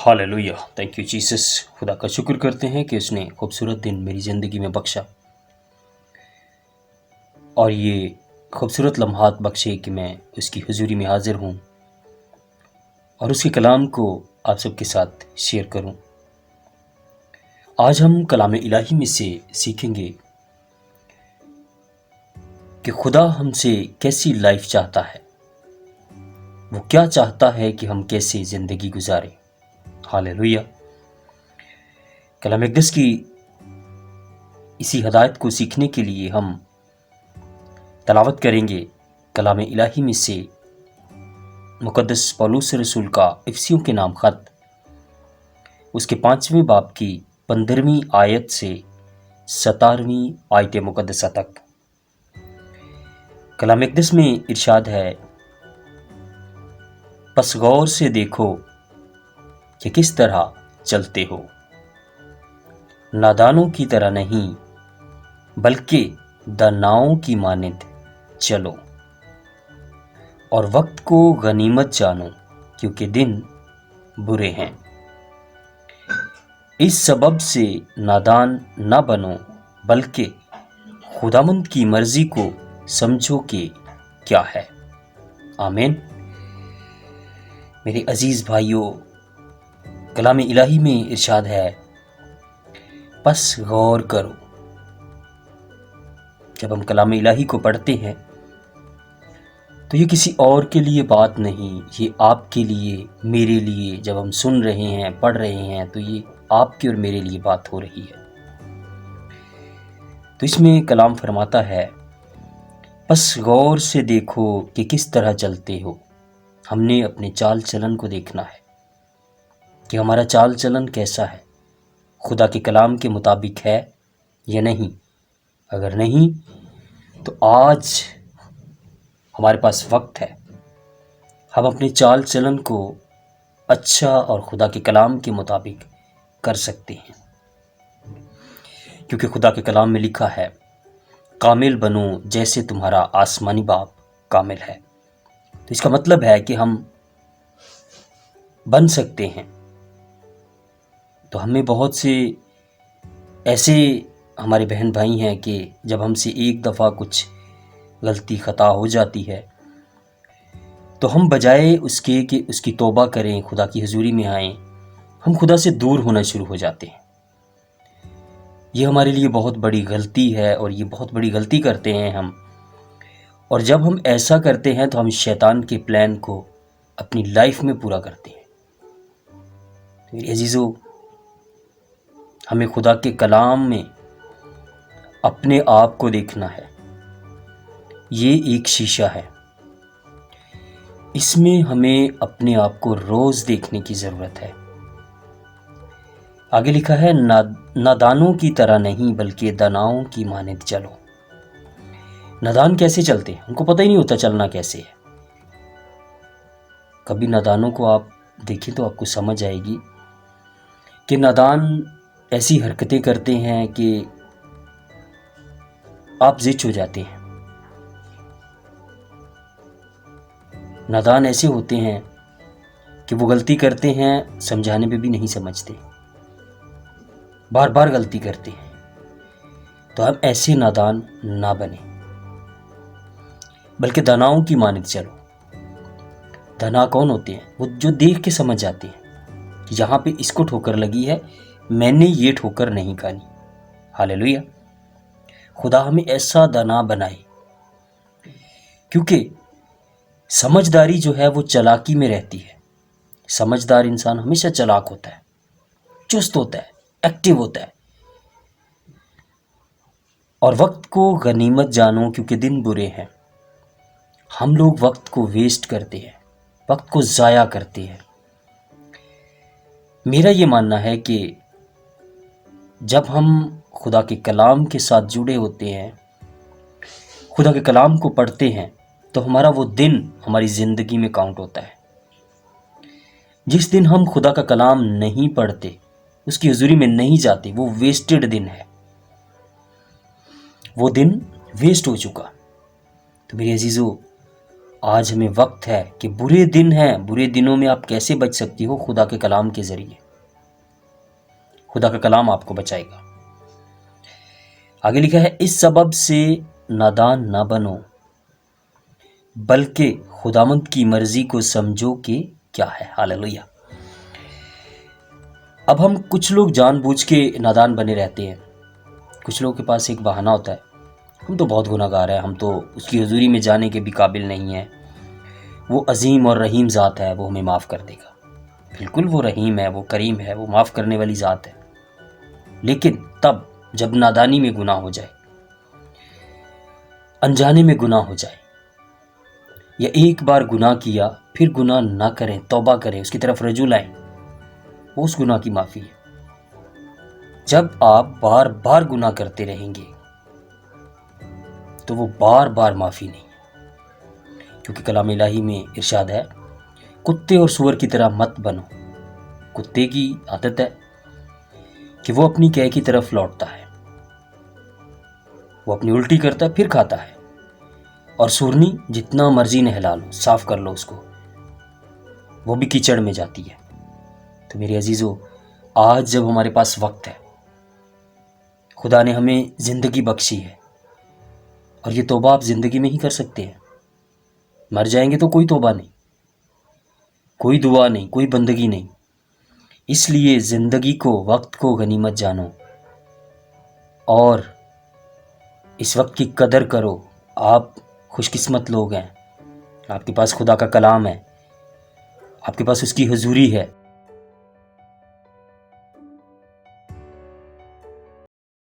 Hallelujah, thank you Jesus. खुदा का शुक्र करते हैं कि उसने खूबसूरत दिन मेरी ज़िंदगी में बख्शा और ये खूबसूरत लम्हात बख्शे कि मैं उसकी हुजूरी में हाज़िर हूँ और उसके कलाम को आप सबके साथ शेयर करूँ। आज हम कलाम इलाही में से सीखेंगे कि खुदा हमसे कैसी लाइफ चाहता है, वो क्या चाहता है कि हम कैसे ज़िंदगी गुजारें। हालेलुया। कलाम अक़दस की इसी हदायत को सीखने के लिए हम तलावत करेंगे कलाम इलाही में से मुक़द्दस पौलुस रसूल का इफिसियों के नाम ख़त उसके 5वें बाब की 15वीं आयत से 17वीं आयत मुक़द्दसा तक। कलाम अक़दस में इरशाद है, बस गौर से देखो कि किस तरह चलते हो, नादानों की तरह नहीं बल्कि दानाओं की मानिंद चलो, और वक्त को गनीमत जानो क्योंकि दिन बुरे हैं। इस सबब से नादान न बनो बल्कि खुदावंद की मर्जी को समझो कि क्या है। आमीन। मेरे अजीज भाइयों, कलाम इलाही में इरशाद है, बस गौर करो। जब हम कलाम इलाही को पढ़ते हैं तो ये किसी और के लिए बात नहीं, ये आपके लिए, मेरे लिए। जब हम सुन रहे हैं, पढ़ रहे हैं, तो ये आपके और मेरे लिए बात हो रही है। तो इसमें कलाम फरमाता है, बस गौर से देखो कि किस तरह चलते हो। हमने अपने चाल चलन को देखना है कि हमारा चाल चलन कैसा है, खुदा के कलाम के मुताबिक है या नहीं। अगर नहीं तो आज हमारे पास वक्त है, हम अपने चाल चलन को अच्छा और खुदा के कलाम के मुताबिक कर सकते हैं, क्योंकि खुदा के कलाम में लिखा है, कामिल बनो जैसे तुम्हारा आसमानी बाप कामिल है। तो इसका मतलब है कि हम बन सकते हैं। तो हमें बहुत से ऐसे हमारे बहन भाई हैं कि जब हमसे एक दफ़ा कुछ गलती ख़ता हो जाती है तो हम बजाय उसके कि उसकी तौबा करें, खुदा की हुजूरी में आएं, हम खुदा से दूर होना शुरू हो जाते हैं। ये हमारे लिए बहुत बड़ी गलती है और ये बहुत बड़ी गलती करते हैं हम। और जब हम ऐसा करते हैं तो हम शैतान के प्लान को अपनी लाइफ में पूरा करते हैं। तो मेरे अजीज़ों, हमें खुदा के कलाम में अपने आप को देखना है। ये एक शीशा है, इसमें हमें अपने आप को रोज़ देखने की ज़रूरत है। आगे लिखा है, नादानों की तरह नहीं बल्कि दानाओं की मानिंद चलो। नादान कैसे चलते हैं? उनको पता ही नहीं होता चलना कैसे है। कभी नादानों को आप देखें तो आपको समझ आएगी कि नादान ऐसी हरकतें करते हैं कि आप जिच हो जाते हैं। नादान ऐसे होते हैं कि वो गलती करते हैं, समझाने पे भी नहीं समझते, बार बार गलती करते हैं। तो हम ऐसे नादान ना बने बल्कि दानाओं की मानिंद चलो। दाना कौन होते हैं? वो जो देख के समझ जाते हैं कि यहाँ पे इसको ठोकर लगी है, मैंने ये ठोकर नहीं खानी। हालेलुया। खुदा हमें ऐसा दाना बनाए, क्योंकि समझदारी जो है वो चालाकी में रहती है। समझदार इंसान हमेशा चालाक होता है, चुस्त होता है, एक्टिव होता है। और वक्त को गनीमत जानो क्योंकि दिन बुरे हैं। हम लोग वक्त को वेस्ट करते हैं, वक्त को ज़ाया करते हैं। मेरा ये मानना है कि जब हम खुदा के कलाम के साथ जुड़े होते हैं, खुदा के कलाम को पढ़ते हैं, तो हमारा वो दिन हमारी ज़िंदगी में काउंट होता है। जिस दिन हम खुदा का कलाम नहीं पढ़ते, उसकी हुजूरी में नहीं जाते, वो वेस्टेड दिन है, वो दिन वेस्ट हो चुका। तो मेरे अजीज़ों, آج ہمیں وقت ہے کہ برے دن ہیں، برے دنوں میں آپ کیسے بچ سکتی ہو؟ خدا کے کلام کے ذریعے، خدا کا کلام آپ کو بچائے گا۔ آگے لکھا ہے، اس سبب سے نادان نہ بنو بلکہ خداوند کی مرضی کو سمجھو کہ کیا ہے۔ ہاللویہ۔ اب ہم کچھ لوگ جان بوجھ کے نادان بنے رہتے ہیں۔ کچھ لوگوں کے پاس ایک بہانہ ہوتا ہے، ہم تو بہت گناہ گار ہیں، ہم تو اس کی حضوری میں جانے کے بھی قابل نہیں ہیں، وہ عظیم اور رحیم ذات ہے، وہ ہمیں معاف کر دے گا۔ بالکل وہ رحیم ہے، وہ کریم ہے، وہ معاف کرنے والی ذات ہے، لیکن تب جب نادانی میں گناہ ہو جائے، انجانے میں گناہ ہو جائے، یا ایک بار گناہ کیا پھر گناہ نہ کریں، توبہ کریں، اس کی طرف رجوع لائیں، وہ اس گناہ کی معافی ہے۔ جب آپ بار بار گناہ کرتے رہیں گے تو وہ بار بار معافی نہیں ہے، کیونکہ کلام الہی میں ارشاد ہے، کتے اور سور کی طرح مت بنو۔ کتے کی عادت ہے کہ وہ اپنی قے کی طرف لوٹتا ہے، وہ اپنی الٹی کرتا ہے پھر کھاتا ہے، اور سورنی جتنا مرضی نہلا لو، صاف کر لو اس کو، وہ بھی کیچڑ میں جاتی ہے۔ تو میرے عزیزو، آج جب ہمارے پاس وقت ہے، خدا نے ہمیں زندگی بخشی ہے، اور یہ توبہ آپ زندگی میں ہی کر سکتے ہیں۔ مر جائیں گے تو کوئی توبہ نہیں، کوئی دعا نہیں، کوئی بندگی نہیں۔ اس لیے زندگی کو، وقت کو غنیمت جانو اور اس وقت کی قدر کرو۔ آپ خوش قسمت لوگ ہیں، آپ کے پاس خدا کا کلام ہے، آپ کے پاس اس کی حضوری ہے،